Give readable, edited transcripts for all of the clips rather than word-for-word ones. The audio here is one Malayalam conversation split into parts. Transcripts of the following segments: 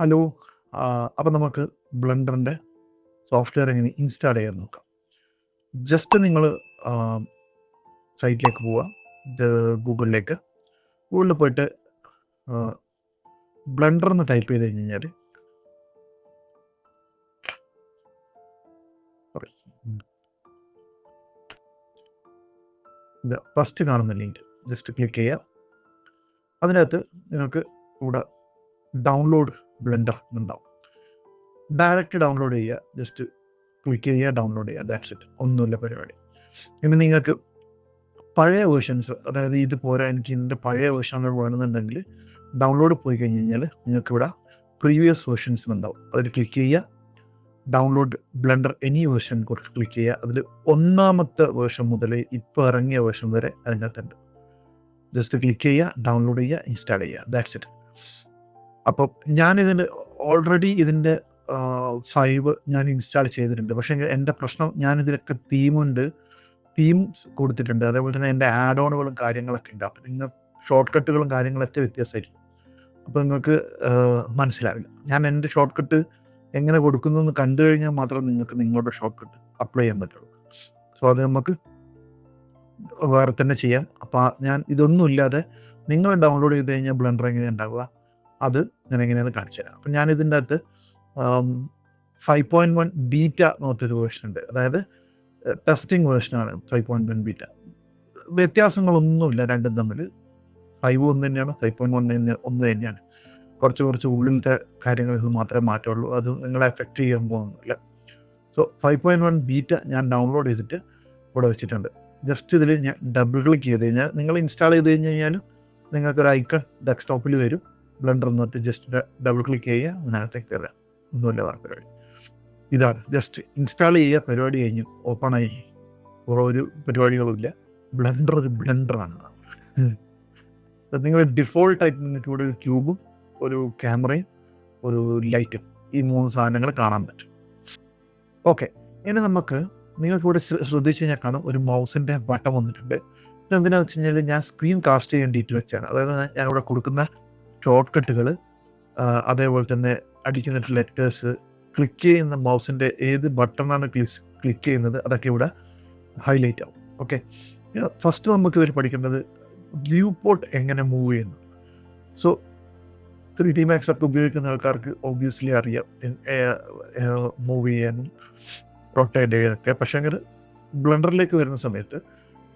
ഹലോ. അപ്പം നമുക്ക് ബ്ലെൻഡറിൻ്റെ സോഫ്റ്റ്വെയർ എങ്ങനെ ഇൻസ്റ്റാൾ ചെയ്യാൻ നോക്കാം. ജസ്റ്റ് നിങ്ങൾ സൈറ്റിലേക്ക് പോവുക, ഗൂഗിളിലേക്ക്. ഗൂഗിളിൽ പോയിട്ട് ബ്ലെൻഡർ എന്ന് ടൈപ്പ് ചെയ്ത് കഴിഞ്ഞാൽ ഇത് ഫസ്റ്റ് കാണുന്ന ലിങ്ക് ജസ്റ്റ് ക്ലിക്ക് ചെയ്യുക. അതിനകത്ത് നിങ്ങൾക്ക് ഇവിടെ ഡൗൺലോഡ് ബ്ലെൻഡർ ഉണ്ടാവും. ഡയറക്റ്റ് ഡൗൺലോഡ് ചെയ്യുക, ജസ്റ്റ് ക്ലിക്ക് ചെയ്യുക, ഡൗൺലോഡ് ചെയ്യുക, ദാറ്റ്സ് ഇറ്റ്. ഒന്നുമില്ല പരിപാടി. ഇനി നിങ്ങൾക്ക് പഴയ വേർഷൻസ്, അതായത് ഇത് പോരാ, എനിക്ക് ഇതിൻ്റെ പഴയ വേർഷനുകൾ വേണമെന്നുണ്ടെങ്കിൽ ഡൗൺലോഡ് പോയി കഴിഞ്ഞ് കഴിഞ്ഞാൽ നിങ്ങൾക്ക് ഇവിടെ പ്രീവിയസ് വേർഷൻസ് ഉണ്ടാവും. അതിൽ ക്ലിക്ക് ചെയ്യുക, ഡൗൺലോഡ് ബ്ലെൻഡർ എനി വേർഷൻ കുറിച്ച് ക്ലിക്ക് ചെയ്യുക. അതിൽ ഒന്നാമത്തെ വേർഷൻ മുതൽ ഇപ്പോൾ ഇറങ്ങിയ വേർഷൻ വരെ അതിനകത്തുണ്ട്. ജസ്റ്റ് ക്ലിക്ക് ചെയ്യുക, ഡൗൺലോഡ് ചെയ്യുക, ഇൻസ്റ്റാൾ ചെയ്യുക, ദാറ്റ്സ് ഇറ്റ്. അപ്പോൾ ഞാനിതിൻ്റെ ഓൾറെഡി ഇതിൻ്റെ 5 ഞാൻ ഇൻസ്റ്റാൾ ചെയ്തിട്ടുണ്ട്. പക്ഷേ എൻ്റെ പ്രശ്നം, ഞാനിതിലൊക്കെ തീംസ് കൊടുത്തിട്ടുണ്ട്. അതേപോലെ തന്നെ എൻ്റെ ആഡ് ഓണുകളും കാര്യങ്ങളൊക്കെ ഉണ്ട്. അപ്പോൾ നിങ്ങൾ ഷോർട്ട് കട്ടുകളും കാര്യങ്ങളൊക്കെ വ്യത്യാസമായിരിക്കും. അപ്പോൾ നിങ്ങൾക്ക് മനസ്സിലാവില്ല. ഞാൻ എൻ്റെ ഷോർട്ട് കട്ട് എങ്ങനെ കൊടുക്കുന്നു എന്ന് കണ്ടു കഴിഞ്ഞാൽ മാത്രമേ നിങ്ങൾക്ക് നിങ്ങളുടെ ഷോർട്ട് കട്ട് അപ്ലൈ ചെയ്യാൻ പറ്റുള്ളൂ. സോ അത് നമുക്ക് വേറെ തന്നെ ചെയ്യാം. അപ്പോൾ ഞാൻ ഇതൊന്നും ഇല്ലാതെ നിങ്ങൾ ഡൗൺലോഡ് ചെയ്ത് കഴിഞ്ഞാൽ ബ്ലെൻഡർ എങ്ങനെയാണ് ഉണ്ടാവുക, അത് ഞാൻ എങ്ങനെയാണ് കാണിച്ചു തരാം. അപ്പം ഞാനിതിൻ്റെ അകത്ത് 5.1 ബീറ്റ എന്നൊരു വേർഷൻ ഉണ്ട്. അതായത് ടെസ്റ്റിംഗ് വേർഷനാണ് 5.1 ബീറ്റ. വ്യത്യാസങ്ങളൊന്നുമില്ല രണ്ടും തമ്മിൽ. 5 ഒന്ന് തന്നെയാണ്, 5.1 ഒന്ന് തന്നെയാണ്. കുറച്ച് ഉള്ളിലത്തെ കാര്യങ്ങളിൽ മാത്രമേ മാറ്റമുള്ളൂ. അത് നിങ്ങളെ എഫക്റ്റ് ചെയ്യാൻ പോകുന്നില്ല. സോ 5.1 ബീറ്റ ഞാൻ ഡൗൺലോഡ് ചെയ്തിട്ട് ഇവിടെ വെച്ചിട്ടുണ്ട്. ജസ്റ്റ് ഇതിൽ ഞാൻ ഡബിൾ ക്ലിക്ക് ചെയ്ത് കഴിഞ്ഞാൽ, നിങ്ങൾ ഇൻസ്റ്റാൾ ചെയ്ത് കഴിഞ്ഞ് കഴിഞ്ഞാൽ നിങ്ങൾക്കൊരു ഐക്കൺ ഡെസ്ക്ടോപ്പിൽ വരും. ബ്ലെൻഡർ എന്നിട്ട് ജസ്റ്റ് ഡബിൾ ക്ലിക്ക് ചെയ്യുക, അതിനകത്തേക്ക് കയറുക. ഒന്നുമില്ല വേറെ പരിപാടി. ഇതാണ് ജസ്റ്റ് ഇൻസ്റ്റാൾ ചെയ്യുക, പരിപാടി കഴിഞ്ഞു, ഓപ്പണായി. ഒരു പരിപാടികളുമില്ല. ബ്ലെൻഡർ ഒരു ബ്ലെൻഡറാണ്. നിങ്ങൾ ഡിഫോൾട്ടായിട്ട് നിങ്ങൾക്ക് ഇവിടെ ഒരു ക്യൂബും ഒരു ക്യാമറയും ഒരു ലൈറ്റും, ഈ 3 സാധനങ്ങൾ കാണാൻ പറ്റും. ഓക്കെ, ഇനി നമുക്ക് നിങ്ങൾക്ക് ഇവിടെ ശ്രദ്ധിച്ച് കഴിഞ്ഞാൽ കാണും ഒരു മൗസിൻ്റെ ബട്ടൺ വന്നിട്ടുണ്ട്. ഇതെന്തിനാണെന്ന് വെച്ച് കഴിഞ്ഞാൽ ഞാൻ സ്ക്രീൻ കാസ്റ്റ് ചെയ്യേണ്ടിയിട്ട് വെച്ചാണ്. അതായത് ഞാൻ ഇവിടെ കൊടുക്കുന്ന ഷോർട്ട് കട്ടുകൾ, അതേപോലെ തന്നെ അടിക്കുന്ന ലെറ്റേഴ്സ്, ക്ലിക്ക് ചെയ്യുന്ന മൗസിൻ്റെ ഏത് ബട്ടണാണ് ക്ലിക്ക് ചെയ്യുന്നത്, അതൊക്കെ ഇവിടെ ഹൈലൈറ്റ് ആവും. ഓക്കെ, ഫസ്റ്റ് നമുക്ക് ഇതിൽ പഠിക്കേണ്ടത് വ്യൂ പോർട്ട് എങ്ങനെ മൂവ് ചെയ്യുന്നു. സോ 3D Max ഒക്കെ ഉപയോഗിക്കുന്ന ആൾക്കാർക്ക് ഒബ്വിയസ്ലി അറിയാം മൂവ് ചെയ്യാനും റൊട്ടേറ്റ് ചെയ്യാനൊക്കെ. പക്ഷേ എങ്കിൽ ബ്ലെൻഡറിലേക്ക് വരുന്ന സമയത്ത്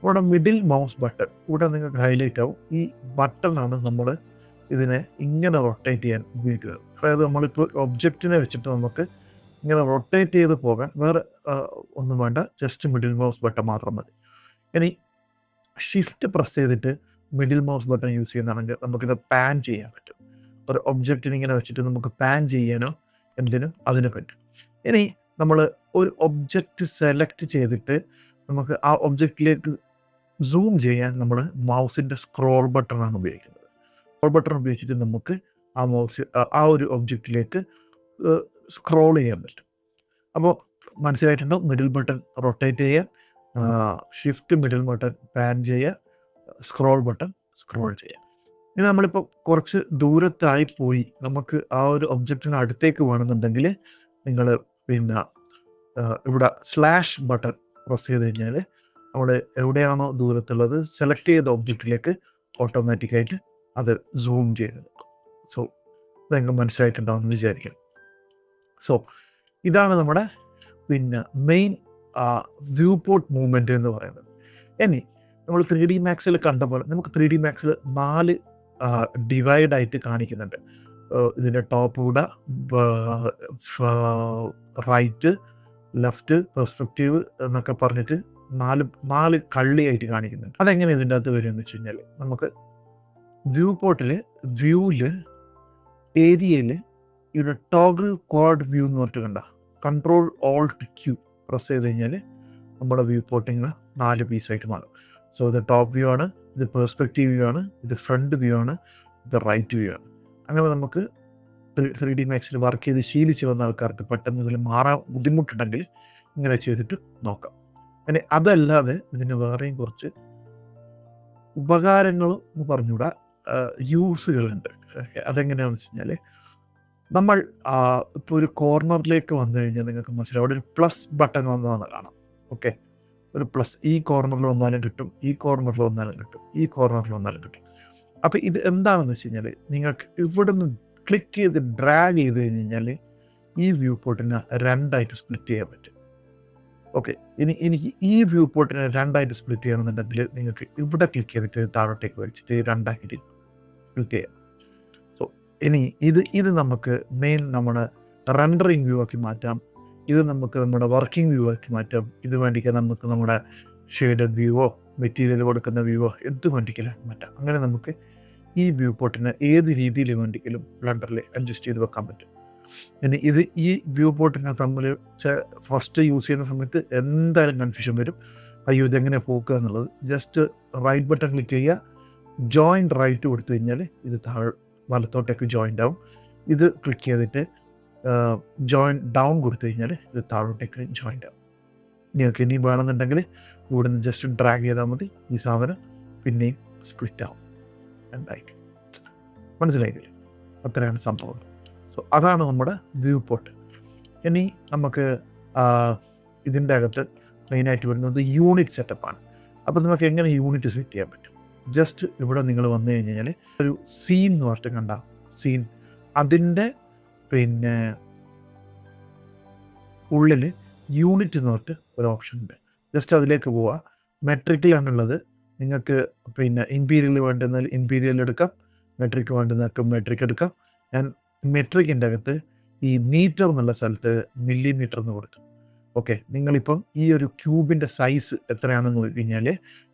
ഇവിടെ മിഡിൽ മൗസ് ബട്ടൺ ഇവിടെ നിങ്ങൾക്ക് ഹൈലൈറ്റ് ആവും. ഈ ബട്ടണാണ് നമ്മൾ ഇതിനെ ഇങ്ങനെ റൊട്ടേറ്റ് ചെയ്യാൻ ഉപയോഗിക്കുന്നത്. അതായത് നമ്മളിപ്പോൾ ഒബ്ജക്റ്റിനെ വെച്ചിട്ട് നമുക്ക് ഇങ്ങനെ റൊട്ടേറ്റ് ചെയ്ത് പോകാൻ വേറെ ഒന്നും വേണ്ട, ജസ്റ്റ് മിഡിൽ മൗസ് ബട്ടൺ മാത്രം മതി. ഇനി ഷിഫ്റ്റ് പ്രസ് ചെയ്തിട്ട് മിഡിൽ മൗസ് ബട്ടൺ യൂസ് ചെയ്യുന്നതാണെങ്കിൽ നമുക്കിത് പാൻ ചെയ്യാൻ പറ്റും. ഒരു ഒബ്ജക്റ്റിന് ഇങ്ങനെ വെച്ചിട്ട് നമുക്ക് പാൻ ചെയ്യാനോ എന്തിനും അതിന് പറ്റും. ഇനി നമ്മൾ ഒരു ഒബ്ജക്റ്റ് സെലക്ട് ചെയ്തിട്ട് നമുക്ക് ആ ഒബ്ജക്റ്റിലേക്ക് സൂം ചെയ്യാൻ നമ്മൾ മൗസിൻ്റെ സ്ക്രോൾ ബട്ടണാണ് ഉപയോഗിക്കുന്നത്. സ്ക്രോൾ ബട്ടൺ ഉപയോഗിച്ചിട്ട് നമുക്ക് ആ ഒരു ഒബ്ജക്റ്റിലേക്ക് സ്ക്രോൾ ചെയ്യാൻ പറ്റും. അപ്പോൾ മനസ്സിലായിട്ടുണ്ടോ? മിഡിൽ ബട്ടൺ റൊട്ടേറ്റ് ചെയ്യുക, ഷിഫ്റ്റ് മിഡിൽ ബട്ടൺ പാൻ ചെയ്യുക, സ്ക്രോൾ ബട്ടൺ സ്ക്രോൾ ചെയ്യുക. ഇനി നമ്മളിപ്പോൾ കുറച്ച് ദൂരത്തായി പോയി നമുക്ക് ആ ഒരു ഒബ്ജക്റ്റിന് അടുത്തേക്ക് വേണമെന്നുണ്ടെങ്കിൽ നിങ്ങൾ പിന്നെ ഇവിടെ സ്ലാഷ് ബട്ടൺ പ്രസ് ചെയ്ത് കഴിഞ്ഞാൽ നമ്മൾ എവിടെയാണോ ദൂരത്തുള്ളത് സെലക്ട് ചെയ്ത ഒബ്ജക്റ്റിലേക്ക് ഓട്ടോമാറ്റിക്കായിട്ട് അത് സൂം ചെയ്ത്. സോ ഇതെങ്കിലും മനസ്സിലായിട്ടുണ്ടാവുമെന്ന് വിചാരിക്കണം. സോ ഇതാണ് നമ്മുടെ പിന്നെ മെയിൻ വ്യൂ പോർട്ട് മൂവ്മെൻറ്റ് എന്ന് പറയുന്നത്. ഇനി നമ്മൾ 3D Maxൽ കണ്ട പോലെ നമുക്ക് 3D Maxൽ 4 ഡിവൈഡായിട്ട് കാണിക്കുന്നുണ്ട്. ഇതിൻ്റെ ടോപ്പ് കൂടെ റൈറ്റ്, ലെഫ്റ്റ്, പെർസ്പെക്റ്റീവ് എന്നൊക്കെ പറഞ്ഞിട്ട് 4 കള്ളിയായിട്ട് കാണിക്കുന്നുണ്ട്. അതെങ്ങനെ ഇതിൻ്റെ അകത്ത് വരുമെന്ന് വെച്ച് കഴിഞ്ഞാൽ, നമുക്ക് വ്യൂ പോർട്ടിൽ വ്യൂവിൽ ഏരിയയിൽ ഇവിടെ ടോഗിൾ ക്വാഡ് വ്യൂ എന്ന് പറഞ്ഞിട്ട് കണ്ട കൺട്രോൾ ഓൾട്ട് ക്യൂ പ്രസ് ചെയ്ത് കഴിഞ്ഞാൽ നമ്മുടെ വ്യൂ പോർട്ടിങ് 4 പീസായിട്ട് മാറും. സോ ഇത് ടോപ്പ് വ്യൂ ആണ്, ഇത് പെർസ്പെക്റ്റീവ് വ്യൂ ആണ്, ഇത് ഫ്രണ്ട് വ്യൂ ആണ്, ഇത് റൈറ്റ് വ്യൂ ആണ്. അങ്ങനെ നമുക്ക് 3D Maxൽ വർക്ക് ചെയ്ത് ശീലിച്ച് വന്ന ആൾക്കാർക്ക് പെട്ടെന്ന് ഇതിൽ മാറാൻ ബുദ്ധിമുട്ടുണ്ടെങ്കിൽ ഇങ്ങനെ ചെയ്തിട്ട് നോക്കാം. അങ്ങനെ അതല്ലാതെ ഇതിന് വേറെയും കുറച്ച് ഉപകാരങ്ങളും എന്ന് പറഞ്ഞുകൂടാ, യൂസുകളുണ്ട്. അതെങ്ങനെയാണെന്ന് വെച്ച് കഴിഞ്ഞാൽ, നമ്മൾ ഇപ്പോൾ ഒരു കോർണറിലേക്ക് വന്നു കഴിഞ്ഞാൽ നിങ്ങൾക്ക് മനസ്സിലാവും അവിടെ ഒരു പ്ലസ് ബട്ടൺ വന്നതെന്ന് കാണാം. ഓക്കെ, ഒരു പ്ലസ് ഈ കോർണറിൽ വന്നാലും കിട്ടും, ഈ കോർണറിൽ വന്നാലും കിട്ടും, ഈ കോർണറിൽ വന്നാലും കിട്ടും. അപ്പോൾ ഇത് എന്താണെന്ന് വെച്ച് കഴിഞ്ഞാൽ, നിങ്ങൾക്ക് ഇവിടുന്ന് ക്ലിക്ക് ചെയ്ത് ഡ്രാഗ് ചെയ്ത് കഴിഞ്ഞ് കഴിഞ്ഞാൽ ഈ വ്യൂ പോർട്ടിനെ രണ്ടായിട്ട് സ്പ്ലിറ്റ് ചെയ്യാൻ പറ്റും. ഓക്കെ, എനിക്ക് ഈ വ്യൂ പോർട്ടിനെ രണ്ടായിട്ട് സ്പ്ലിറ്റ് ചെയ്യണമെന്നുണ്ടെങ്കിൽ നിങ്ങൾക്ക് ഇവിടെ ക്ലിക്ക് ചെയ്തിട്ട് താഴോട്ടേക്ക് വലിച്ചിട്ട് രണ്ടാക്കിയിട്ട് സ്പ്ലിറ്റ് ചെയ്യാം. സോ ഇത് നമുക്ക് മെയിൻ നമ്മുടെ റെൻഡറിങ് വ്യൂ ആക്കി മാറ്റാം, ഇത് നമുക്ക് നമ്മുടെ വർക്കിംഗ് വ്യൂ ആക്കി മാറ്റാം, ഇത് വേണ്ടിക്കാൻ നമുക്ക് നമ്മുടെ ഷെയ്ഡഡ് വ്യൂവോ മെറ്റീരിയൽ കൊടുക്കുന്ന വ്യൂവോ എന്ത് വേണ്ടിക്കലും മാറ്റാം. അങ്ങനെ നമുക്ക് ഈ വ്യൂ പോർട്ടിനെ ഏത് രീതിയിൽ വേണ്ടിക്കലും ബ്ലെൻഡറിൽ അഡ്ജസ്റ്റ് ചെയ്ത് വെക്കാൻ പറ്റും. ഇനി ഈ വ്യൂ പോർട്ടിനെ തമ്മിൽ ഫസ്റ്റ് യൂസ് ചെയ്യുന്ന സമയത്ത് എന്തായാലും കൺഫ്യൂഷൻ വരും. അയ്യോ ഇതെങ്ങനെ പോക്കുക എന്നുള്ളത്. ജസ്റ്റ് റൈറ്റ് ബട്ടൺ ക്ലിക്ക് ചെയ്യുക, ജോയിൻ റൈറ്റ് കൊടുത്തു കഴിഞ്ഞാൽ ഇത് വലത്തോട്ടേക്ക് ജോയിൻ്റ് ആവും. ഇത് ക്ലിക്ക് ചെയ്തിട്ട് ജോയിൻ ഡൗൺ കൊടുത്തു കഴിഞ്ഞാൽ ഇത് താഴോട്ടേക്ക് ജോയിൻ്റ് ആവും. നിങ്ങൾക്ക് ഇനി വേണമെന്നുണ്ടെങ്കിൽ ഇവിടെ നിന്ന് ജസ്റ്റ് ഡ്രാഗ് ചെയ്താൽ മതി, ഈ സാധനം പിന്നെയും സ്പ്ലിറ്റ് ആവും രണ്ടായിട്ട്. മനസ്സിലായില്ലേ? അത്രയാണ് സംഭവം. സോ അതാണ് നമ്മുടെ വ്യൂ പോർട്ട്. ഇനി നമുക്ക് ഇതിൻ്റെ അകത്ത് മെയിനായിട്ട് വരുന്നത് യൂണിറ്റ് സെറ്റപ്പാണ്. അപ്പോൾ നമുക്ക് എങ്ങനെ യൂണിറ്റ് സെറ്റ് ചെയ്യാൻ പറ്റും? ജസ്റ്റ് ഇവിടെ നിങ്ങൾ വന്നു കഴിഞ്ഞാൽ ഒരു സീൻ എന്ന് പറഞ്ഞിട്ട് കണ്ട സീൻ, അതിൻ്റെ പിന്നെ ഉള്ളിൽ യൂണിറ്റ് എന്ന് പറഞ്ഞിട്ട് ഒരു ഓപ്ഷൻ ഉണ്ട്. ജസ്റ്റ് അതിലേക്ക് പോവുക. മെട്രിക്കിലാണുള്ളത്. നിങ്ങൾക്ക് പിന്നെ ഇമ്പീരിയൽ വേണ്ടുന്നതിൽ ഇമ്പീരിയൽ എടുക്കാം, മെട്രിക് വേണ്ടുന്നതൊക്കെ മെട്രിക് എടുക്കാം. ഞാൻ മെട്രിക്കിൻ്റെ അകത്ത് ഈ മീറ്റർ എന്നുള്ള സ്ഥലത്ത് മില്ലിമീറ്റർ എന്ന് കൊടുത്തു. ഓക്കെ, നിങ്ങളിപ്പം ഈ ഒരു ക്യൂബിൻ്റെ സൈസ് എത്രയാണെന്ന് നോക്കി കഴിഞ്ഞാൽ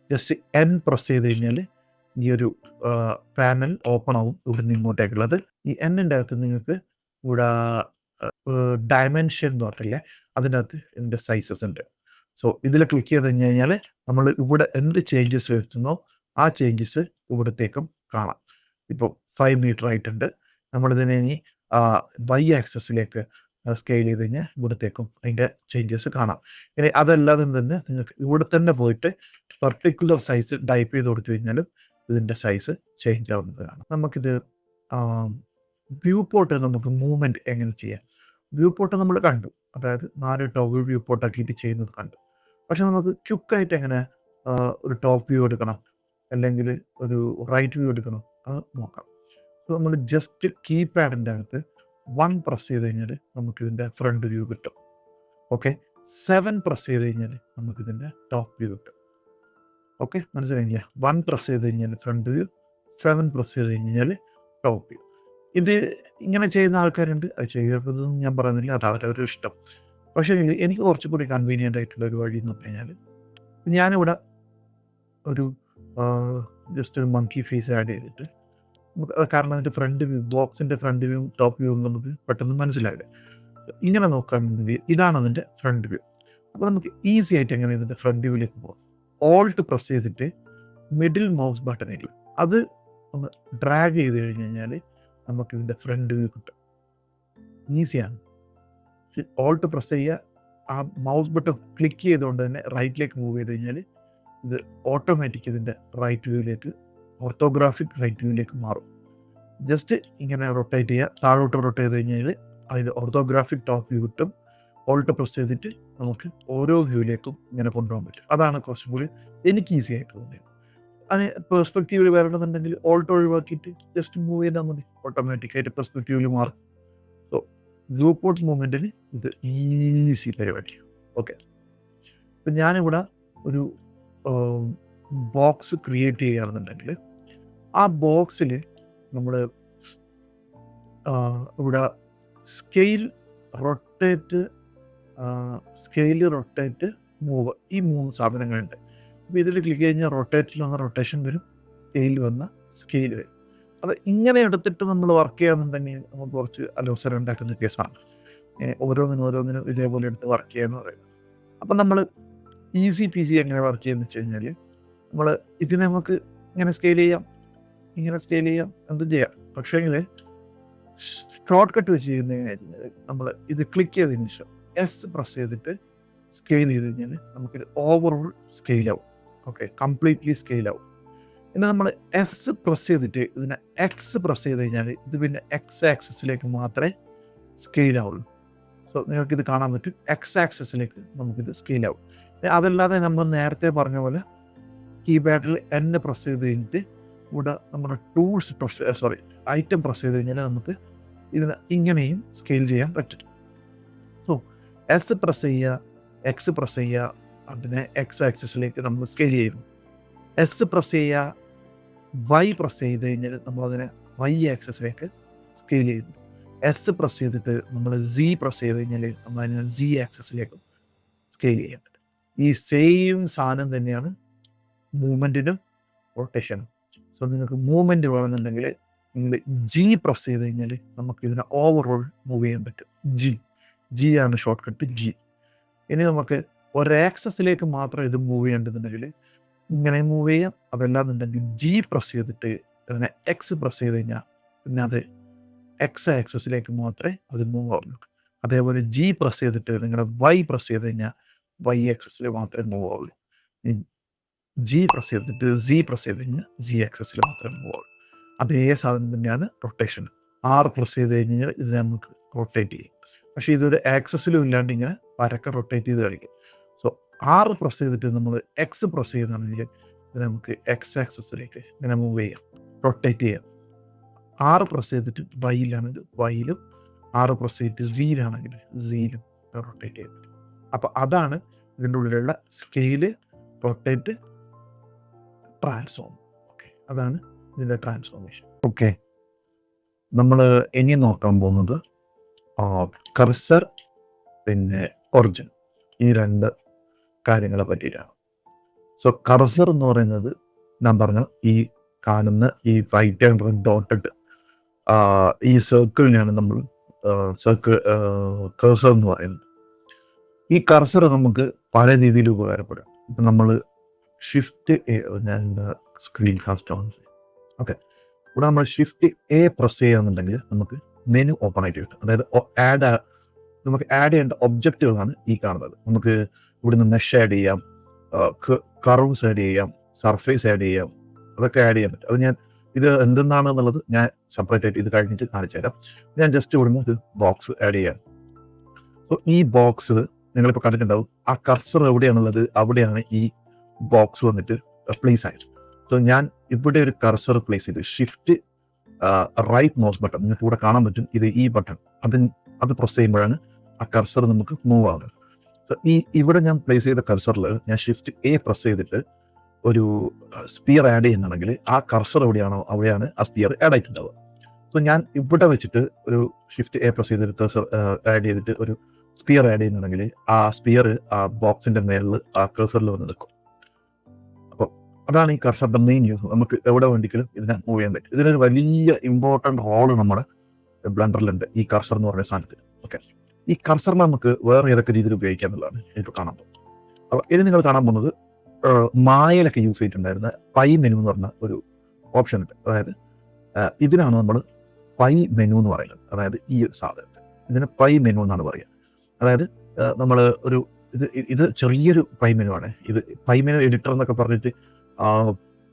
ജസ്റ്റ് എൻ പ്രസ് ചെയ്ത് കഴിഞ്ഞാൽ ഈ ഒരു പാനൽ ഓപ്പൺ ആവും ഇവിടെ നിന്ന് ഇങ്ങോട്ടേക്കുള്ളത്. ഈ എന്നിൻ്റെ അകത്ത് നിങ്ങൾക്ക് ഇവിടെ ഡയമെൻഷൻ എന്ന് പറഞ്ഞില്ലേ, അതിൻ്റെ അകത്ത് ഇതിൻ്റെ സൈസസ് ഉണ്ട്. സോ ഇതിൽ ക്ലിക്ക് ചെയ്ത് കഴിഞ്ഞ് കഴിഞ്ഞാൽ നമ്മൾ ഇവിടെ എന്ത് ചേഞ്ചസ് വരുത്തുന്നോ ആ ചേഞ്ചസ് ഇവിടത്തേക്കും കാണാം. ഇപ്പോൾ 5 മീറ്റർ ആയിട്ടുണ്ട്. നമ്മളിതിനെ ഇനി വൈ ആക്സസിലേക്ക് സ്കെയിൽ ചെയ്ത് കഴിഞ്ഞാൽ ഇവിടത്തേക്കും അതിൻ്റെ ചേഞ്ചസ് കാണാം. ഇനി അതല്ലാതെ തന്നെ നിങ്ങൾക്ക് ഇവിടെ തന്നെ പോയിട്ട് പർട്ടിക്കുലർ സൈസ് ടൈപ്പ് ചെയ്ത് കൊടുത്തു കഴിഞ്ഞാലും ഇതിൻ്റെ സൈസ് ചേഞ്ച് ആവുന്നതാണ്. നമുക്കിത് വ്യൂ പോർട്ട് നമുക്ക് മൂവ്മെൻറ്റ് എങ്ങനെ ചെയ്യാം? വ്യൂ പോർട്ട് നമ്മൾ കണ്ടു, അതായത് 4 ടോഗിൾ വ്യൂ പോർട്ട് ആക്കിയിട്ട് ചെയ്യുന്നത് കണ്ടു. പക്ഷെ നമുക്ക് ക്വിക്കായിട്ട് എങ്ങനെ ഒരു ടോപ്പ് വ്യൂ എടുക്കണം അല്ലെങ്കിൽ ഒരു റൈറ്റ് വ്യൂ എടുക്കണം അത് നോക്കാം. സോ നമ്മൾ ജസ്റ്റ് കീപാഡിൻ്റെ അകത്ത് 1 പ്രസ് ചെയ്ത് കഴിഞ്ഞാൽ നമുക്കിതിൻ്റെ ഫ്രണ്ട് വ്യൂ കിട്ടും. ഓക്കെ, 7 പ്രസ് ചെയ്ത് കഴിഞ്ഞാൽ നമുക്കിതിൻ്റെ ടോപ്പ് വ്യൂ കിട്ടും. ഓക്കെ, മനസ്സിലായില്ല? 1 പ്രസ് ചെയ്ത് കഴിഞ്ഞാൽ ഫ്രണ്ട് വ്യൂ, 7 പ്രസ് ചെയ്ത് കഴിഞ്ഞാൽ ടോപ്പ് വ്യൂ. ഇത് ഇങ്ങനെ ചെയ്യുന്ന ആൾക്കാരുണ്ട്, അത് ചെയ്യരുതെന്ന് ഞാൻ പറയുന്നില്ല, അത് അവരവരുടെ ഇഷ്ടം. പക്ഷേ എനിക്ക് കുറച്ചുകൂടി കൺവീനിയൻ്റ് ആയിട്ടുള്ള ഒരു വഴി എന്ന് പറഞ്ഞു കഴിഞ്ഞാൽ, ഞാനിവിടെ ഒരു ജസ്റ്റ് ഒരു മങ്കി ഫേസ് ആഡ് ചെയ്തിട്ട്, കാരണം അതിൻ്റെ ഫ്രണ്ട് വ്യൂ, ബോക്സിൻ്റെ ഫ്രണ്ട് വ്യൂ ടോപ്പ് വ്യൂ എന്നുള്ളത് പെട്ടെന്ന് മനസ്സിലാവില്ല. ഇങ്ങനെ നോക്കുകയാണെന്നുണ്ടെങ്കിൽ ഇതാണ് അതിൻ്റെ ഫ്രണ്ട് വ്യൂ. അപ്പോൾ നമുക്ക് ഈസി ആയിട്ട് എങ്ങനെ ഇതിൻ്റെ ഫ്രണ്ട് വ്യൂവിലേക്ക് പോകാം? ഓൾട്ട് പ്രസ് ചെയ്തിട്ട് മിഡിൽ മൗസ് ബട്ടണിൽ അത് ഒന്ന് ഡ്രാഗ് ചെയ്ത് കഴിഞ്ഞ് കഴിഞ്ഞാൽ നമുക്കിതിൻ്റെ ഫ്രണ്ട് വ്യൂ കിട്ടും. ഈസിയാണ്. ഓൾട്ട് പ്രസ് ചെയ്യുക, ആ മൗസ് ബട്ടൺ ക്ലിക്ക് ചെയ്തുകൊണ്ട് തന്നെ റൈറ്റിലേക്ക് മൂവ് ചെയ്ത് കഴിഞ്ഞാൽ ഇത് ഓട്ടോമാറ്റിക് ഇതിൻ്റെ റൈറ്റ് വ്യൂവിലേക്ക്, ഓർത്തോഗ്രാഫിക് റൈറ്റ് വ്യൂവിലേക്ക് മാറും. ജസ്റ്റ് ഇങ്ങനെ റൊട്ടേറ്റ് ചെയ്യുക, താഴോട്ട് റൊട്ടേറ്റ് ചെയ്ത് കഴിഞ്ഞാൽ അതിൽ ഓർത്തോഗ്രാഫിക് ടോപ്പ് വ്യൂ കിട്ടും. ഓൾട്ട് പ്രസ് ചെയ്തിട്ട് നമുക്ക് ഓരോ വ്യൂവിലേക്കും ഇങ്ങനെ കൊണ്ടുപോകാൻ പറ്റും. അതാണ് കുറച്ചും കൂടി എനിക്ക് ഈസി ആയിട്ട് തോന്നിയത്. അതിന് പെർസ്പെക്റ്റീവിൽ വരണമെന്നുണ്ടെങ്കിൽ ഓൾട്ട് ഒഴിവാക്കിയിട്ട് ജസ്റ്റ് മൂവ് ചെയ്താൽ മതി, ഓട്ടോമാറ്റിക്കായിട്ട് പെർസ്പെക്റ്റീവിൽ മാറും. സോ വ്യൂ പോർട്ട് മൂവ്മെൻറ്റിന് ഇത് ഈസി പരിപാടി. ഓക്കെ, ഇപ്പം ഞാനിവിടെ ഒരു ബോക്സ് ക്രിയേറ്റ് ചെയ്യുകയാണെന്നുണ്ടെങ്കിൽ ആ ബോക്സിൽ നമ്മൾ ഇവിടെ സ്കെയിൽ, റൊട്ടേറ്റ്, മൂവ്, ഈ 3 സാധനങ്ങളുണ്ട്. അപ്പോൾ ഇതിൽ ക്ലിക്ക് കഴിഞ്ഞാൽ റൊട്ടേറ്റിൽ വന്ന റൊട്ടേഷൻ വരും, സ്കെയിൽ വന്ന സ്കെയിൽ വരും. അപ്പോൾ ഇങ്ങനെ എടുത്തിട്ട് നമ്മൾ വർക്ക് ചെയ്യാമെന്നുണ്ടെങ്കിൽ നമുക്ക് കുറച്ച് അലോസരം ഉണ്ടാക്കുന്ന കേസാണ് ഓരോന്നിനും ഇതേപോലെ എടുത്ത് വർക്ക് ചെയ്യാന്ന് പറയുന്നത്. അപ്പം നമ്മൾ ഈസി പീസി എങ്ങനെ വർക്ക് ചെയ്യുന്നത് വെച്ച് കഴിഞ്ഞാൽ, നമ്മൾ ഇതിനെ നമുക്ക് ഇങ്ങനെ സ്കെയിൽ ചെയ്യാം, ഇങ്ങനെ സ്കെയിൽ ചെയ്യാം, എന്തും ചെയ്യാം. പക്ഷേ എങ്കിൽ ഷോർട്ട് കട്ട് വെച്ച് ചെയ്യുന്നതിന് നമ്മൾ ഇത് ക്ലിക്ക് ചെയ്തതിന് ശേഷം എസ് പ്രസ് ചെയ്തിട്ട് സ്കെയിൽ ചെയ്ത് കഴിഞ്ഞാൽ നമുക്കിത് ഓവറോൾ സ്കെയിൽ ആവും. ഓക്കെ, കംപ്ലീറ്റ്ലി സ്കെയിൽ ആവും. ഇനി നമ്മൾ എസ് പ്രസ് ചെയ്തിട്ട് ഇതിനെ എക്സ് പ്രസ് ചെയ്ത് കഴിഞ്ഞാൽ ഇത് പിന്നെ എക്സ് ആക്സിസിലേക്ക് മാത്രമേ സ്കെയിൽ ആവുള്ളൂ. സോ നിങ്ങൾക്കിത് കാണാൻ പറ്റും, എക്സ് ആക്സിസിലേക്ക് നമുക്കിത് സ്കെയിൽ ആവും. അതല്ലാതെ നമ്മൾ നേരത്തെ പറഞ്ഞ പോലെ കീപാഡിൽ എൻ പ്രസ് ചെയ്ത് കഴിഞ്ഞിട്ട് ഇവിടെ നമ്മുടെ ടൂൾസ് ഐറ്റം പ്രസ് ചെയ്ത് കഴിഞ്ഞാൽ നമുക്ക് ഇതിന് ഇങ്ങനെയും സ്കെയിൽ ചെയ്യാൻ പറ്റും. സോ എസ് പ്രസ് ചെയ്യുക, എക്സ് പ്രസ് ചെയ്യുക, അതിനെ എക്സ് ആക്സിസിലേക്ക് നമ്മൾ സ്കെയിൽ ചെയ്യുന്നു. എസ് പ്രസ് ചെയ്യുക, വൈ പ്രസ് ചെയ്ത് കഴിഞ്ഞാൽ നമ്മളതിനെ വൈ ആക്സിസിലേക്ക് സ്കെയിൽ ചെയ്യുന്നു. എസ് പ്രസ് ചെയ്തിട്ട് നമ്മൾ സി പ്രസ് ചെയ്ത് കഴിഞ്ഞാൽ നമ്മൾ അതിനെ സി ആക്സിസിലേക്ക് സ്കെയിൽ ചെയ്യാൻ പറ്റും. ഈ സെയിം സാധനം തന്നെയാണ് മൂവ്മെൻറ്റിനും റൊട്ടേഷനും. സോ നിങ്ങൾക്ക് മൂവ്മെൻറ്റ് വേണമെന്നുണ്ടെങ്കിൽ നിങ്ങൾ ജി പ്രസ് ചെയ്ത് കഴിഞ്ഞാൽ നമുക്ക് ഇതിനെ ഓവറോൾ മൂവ് ചെയ്യാൻ പറ്റും. ജി ആണ് ഷോർട്ട് കട്ട് ജി. ഇനി നമുക്ക് ഒരാക്സസിലേക്ക് മാത്രം ഇത് മൂവ് ചെയ്യേണ്ടതുണ്ടെങ്കിൽ ഇങ്ങനെ മൂവ് ചെയ്യാം. അതല്ലാന്നുണ്ടെങ്കിൽ ജി പ്രസ് ചെയ്തിട്ട് അതിനെ എക്സ് പ്രസ് ചെയ്ത് കഴിഞ്ഞാൽ പിന്നെ അത് എക്സ് ആക്സസിലേക്ക് മാത്രമേ അത് മൂവ് ആവുള്ളൂ. അതേപോലെ ജി പ്രസ് ചെയ്തിട്ട് നിങ്ങളുടെ വൈ പ്രസ് ചെയ്ത് കഴിഞ്ഞാൽ വൈ ആക്സസിൽ മാത്രമേ മൂവ് ആവുള്ളൂ. ജി പ്രസ് ചെയ്തിട്ട് സി പ്രസ് ചെയ്ത് കഴിഞ്ഞാൽ ജി ആക്സസിൽ മാത്രമേ മൂവ് ആവുള്ളൂ. അതേ സാധനം തന്നെയാണ് റൊട്ടേഷൻ. ആർ പ്രസ് ചെയ്ത് കഴിഞ്ഞാൽ ഇത് നമുക്ക് റൊട്ടേറ്റ് ചെയ്യും. പക്ഷേ ഇതൊരു ആക്സസിലും ഇല്ലാണ്ട് ഇങ്ങനെ പരക്കെ റൊട്ടേറ്റ് ചെയ്ത് കളിക്കും. സോ ആർ പ്രസ് ചെയ്തിട്ട് നമ്മൾ എക്സ് പ്രസ് ചെയ്താണെങ്കിൽ ഇത് നമുക്ക് എക്സ് ആക്സസിലേക്ക് ഇങ്ങനെ മൂവ് ചെയ്യാം, റൊട്ടേറ്റ് ചെയ്യാം. ആറ് പ്രസ് ചെയ്തിട്ട് വൈയിലാണെങ്കിൽ വൈയിലും, ആറ് പ്രസ് ചെയ്തിട്ട് സിയിലാണെങ്കിൽ സിയിലും റൊട്ടേറ്റ് ചെയ്യാൻ പറ്റും. അപ്പോൾ അതാണ് ഇതിൻ്റെ ഉള്ളിലുള്ള സ്കെയില്, റൊട്ടേറ്റ്, ട്രാൻസ്ഫോം. ഓക്കെ, അതാണ് ഇതിൻ്റെ ട്രാൻസ്ഫോർമേഷൻ. ഓക്കെ, നമ്മൾ ഇനി നോക്കാൻ പോകുന്നത് കർസർ പിന്നെ ഒറിജിൻ, ഈ രണ്ട് കാര്യങ്ങളെ പറ്റിയിട്ടാണ്. സോ കർസർ എന്ന് പറയുന്നത് ഞാൻ പറഞ്ഞ ഈ കാണുന്ന ഈ വൈറ്റ് ആൻഡ് റെഡ് ഡോട്ടഡ് ഈ സർക്കിളിനെയാണ് നമ്മൾ കർസർ എന്ന് പറയുന്നത്. ഈ കർസർ നമുക്ക് പല രീതിയിൽ ഉപകാരപ്പെടും. ഇപ്പം നമ്മൾ ഷിഫ്റ്റ് ഞാൻ സ്ക്രീൻ കാസ്റ്റ് ഓൺ ചെയ്യും. ഓക്കെ, ഇവിടെ നമ്മൾ ഷിഫ്റ്റ് എ പ്രസ് ചെയ്യുകയാണെന്നുണ്ടെങ്കിൽ നമുക്ക് മെനു ഓപ്പൺ ആയിട്ട് കിട്ടും. അതായത് നമുക്ക് ആഡ് ചെയ്യേണ്ട ഒബ്ജക്റ്റുകളാണ് ഈ കാണുന്നത്. നമുക്ക് ഇവിടുന്ന് മെഷ് ആഡ് ചെയ്യാം, കർവ്സ് ആഡ് ചെയ്യാം, സർഫേസ് ആഡ് ചെയ്യാം, അതൊക്കെ ആഡ് ചെയ്യാൻ പറ്റും. അത് ഞാൻ ഇത് എന്തെന്നാണെന്നുള്ളത് ഞാൻ സെപ്പറേറ്റ് ആയിട്ട് ഇത് കഴിഞ്ഞിട്ട് കാണിച്ചു തരാം. ഞാൻ ജസ്റ്റ് ഇവിടുന്ന് ഒരു ബോക്സ് ആഡ് ചെയ്യാം. സോ ഈ ബോക്സ് നിങ്ങളിപ്പോൾ കണ്ടിട്ടുണ്ടാവും, ആ കർസർ എവിടെയാണുള്ളത് അവിടെയാണ് ഈ ബോക്സ് വന്നിട്ട് പ്ലേസ് ആയത്. സോ ഞാൻ ഇവിടെ ഒരു കർസർ പ്ലേസ് ചെയ്ത് ഷിഫ്റ്റ് റൈറ്റ് മൗസ് ബട്ടൺ, നിങ്ങൾക്ക് ഇവിടെ കാണാൻ പറ്റും, ഇത് ഈ ബട്ടൺ, അത് പ്രസ് ചെയ്യുമ്പോഴാണ് ആ കർസർ നമുക്ക് മൂവ് ആവുന്നത്. സോ ഇവിടെ ഞാൻ പ്ലേസ് ചെയ്ത കർസറിൽ ഞാൻ ഷിഫ്റ്റ് എ പ്രസ് ചെയ്തിട്ട് ഒരു സ്പിയർ ആഡ് ചെയ്യുന്നുണ്ടെങ്കിൽ ആ കർസർ എവിടെയാണോ അവിടെയാണ് ആ സ്പിയർ ആഡ് ആയിട്ടുണ്ടാവുക. സോ ഞാൻ ഇവിടെ വെച്ചിട്ട് ഒരു ഷിഫ്റ്റ് എ പ്രസ് ചെയ്തിട്ട് കർസർ ആഡ് ചെയ്തിട്ട് ഒരു സ്പിയർ ആഡ് ചെയ്യുന്നുണ്ടെങ്കിൽ ആ സ്പിയർ ആ ബോക്സിന്റെ മേളിൽ ആ കർസറിൽ വന്ന് നിൽക്കും. അപ്പോൾ അതാണ് ഈ കർസറിന്റെ മെയിൻ യൂസ്. നമുക്ക് എവിടെ വേണ്ടിക്കലും ഇതിനെ മൂവ് ചെയ്യാൻ പറ്റും. ഇതിനൊരു വലിയ ഇമ്പോർട്ടൻറ്റ് റോള് നമ്മുടെ ബ്ലെൻഡറിലുണ്ട് ഈ കർസർ എന്ന് പറയുന്ന സാധനത്തിൽ. ഓക്കെ, ഈ കർസറിനെ നമുക്ക് വേറെ ഏതൊക്കെ രീതിയിൽ ഉപയോഗിക്കാം എന്നുള്ളതാണ് എനിക്ക് കാണാൻ പോകുന്നത്. അപ്പോൾ ഇത് നിങ്ങൾ കാണാൻ പോകുന്നത് മായയിലൊക്കെ യൂസ് ചെയ്തിട്ടുണ്ടായിരുന്ന പൈ മെനു എന്ന് പറഞ്ഞ ഒരു ഓപ്ഷൻ ഉണ്ട്. അതായത് ഇതിനാണ് നമ്മൾ പൈ മെനു എന്ന് പറയുന്നത്. അതായത് ഈ ഒരു സാധനത്തിൽ ഇതിന് പൈ മെനു എന്നാണ് പറയുക. അതായത് നമ്മൾ ഇത് ചെറിയൊരു പൈ മെനു ആണ്. ഇത് പൈ മെനു എഡിറ്റർ എന്നൊക്കെ പറഞ്ഞിട്ട്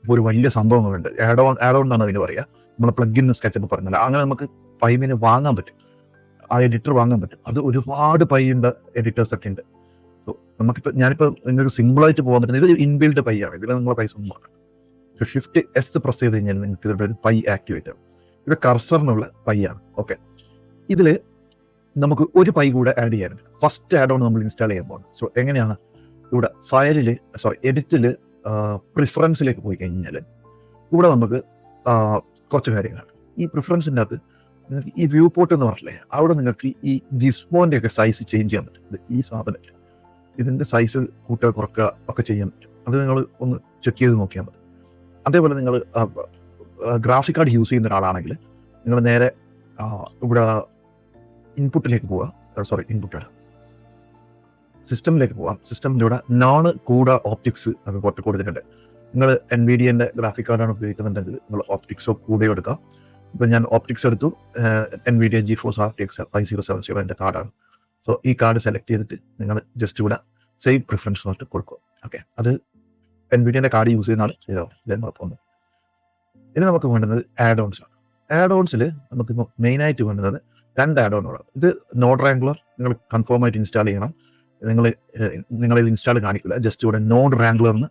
ഒരു വലിയ സംഭവങ്ങളുണ്ട്. ആഡ് ഓൺ എന്നാണ് അതിന് പറയുക. നമ്മൾ പ്ലഗ് ഇൻ സ്കെച്ചപ്പ് പറഞ്ഞാൽ അങ്ങനെ നമുക്ക് പൈ മെനു വാങ്ങാൻ പറ്റും, ആ എഡിറ്റർ വാങ്ങാൻ പറ്റും. അത് ഒരുപാട് പൈ ഉണ്ട്, എഡിറ്റേഴ്സ് ഒക്കെ ഉണ്ട്. സോ നമുക്കിപ്പോൾ ഞാനിപ്പോൾ നിങ്ങൾക്ക് സിമ്പിളായിട്ട് പോകാൻ പറ്റുന്നത് ഇത് ഇൻബിൽഡ് പൈ ആണ്. ഇതിൽ നിങ്ങളെ പൈസ ഒന്നും വേണം. ഷിഫ്റ്റ് എസ് പ്രസ് ചെയ്ത് കഴിഞ്ഞാൽ നിങ്ങൾക്ക് ഇതിൻ്റെ ഒരു പൈ ആക്ടിവേറ്റ് ആവും. ഇത് കർസറിനുള്ള പൈ ആണ്. ഓക്കെ, ഇതിൽ നമുക്ക് ഒരു പൈ കൂടെ ആഡ് ചെയ്യാനുണ്ട്. ഫസ്റ്റ് ആഡ് ഓൺ നമ്മൾ ഇൻസ്റ്റാൾ ചെയ്യാൻ പോകുന്നത്. സോ എങ്ങനെയാണ്, ഇവിടെ എഡിറ്റിൽ പ്രിഫറൻസിലേക്ക് പോയി കഴിഞ്ഞാൽ ഇവിടെ നമുക്ക് കുറച്ച് കാര്യങ്ങളാണ്. ഈ പ്രിഫറൻസിൻ്റെ അകത്ത് നിങ്ങൾക്ക് ഈ വ്യൂ പോർട്ട് എന്ന് പറഞ്ഞില്ലേ, അവിടെ നിങ്ങൾക്ക് ഈ ഡിസ്പ്ലോന്റെ ഒക്കെ സൈസ് ചേഞ്ച് ചെയ്യാൻ പറ്റും. ഈ സാധനം ഇതിൻ്റെ സൈസ് കൂട്ടുക കുറക്കുക ഒക്കെ ചെയ്യാൻ പറ്റും. അത് നിങ്ങൾ ഒന്ന് ചെക്ക് ചെയ്ത് നോക്കിയാൽ മതി. അതേപോലെ നിങ്ങൾ ഗ്രാഫിക് കാർഡ് യൂസ് ചെയ്യുന്ന ഒരാളാണെങ്കിൽ നിങ്ങൾ നേരെ ഇവിടെ ഇൻപുട്ടിലേക്ക് പോവുക. സിസ്റ്റമിലേക്ക് പോവാം. സിസ്റ്റമിൻ്റെ ഇവിടെ നോൺ കൂടെ ഓപ്റ്റിക്സ് ഒക്കെ കൊടുത്തിട്ടുണ്ട്. നിങ്ങൾ NVIDIA ഗ്രാഫിക് കാർഡാണ് ഉപയോഗിക്കുന്നുണ്ടെങ്കിൽ നിങ്ങൾ ഓപ്റ്റിക്സോ കൂടെ എടുക്കാം. ഇപ്പം ഞാൻ ഓപ്റ്റിക്സ് എടുത്തു, NVIDIA GeForce RTX 5070 എൻ്റെ കാർഡാണ്. സോ ഈ കാർഡ് സെലക്ട് ചെയ്തിട്ട് നിങ്ങൾ ജസ്റ്റ് ഇവിടെ സേവ് പ്രിഫറൻസ് നോട്ട് കൊടുക്കുക. ഓക്കെ, അത് NVIDIA കാർഡ് യൂസ് ചെയ്യുന്ന ആൾ ചെയ്തോ, ഇതെന്ന് കുഴപ്പമൊന്നും. ഇനി നമുക്ക് വേണ്ടുന്നത് ആഡ് ഓൺസ് ആണ്. ആഡ് ഓൺസിൽ നമുക്കിപ്പോൾ മെയിനായിട്ട് വേണ്ടുന്നത് 2 ആഡ് ഓണുകളാണ്. ഇത് നോഡ് റാങ്കുലർ നിങ്ങൾ കൺഫേം ആയിട്ട് ഇൻസ്റ്റാൾ ചെയ്യണം. നിങ്ങളിത് ഇൻസ്റ്റാൾ കാണിക്കില്ല. ജസ്റ്റ് ഇവിടെ നോഡ് റാങ്കുലർ എന്ന്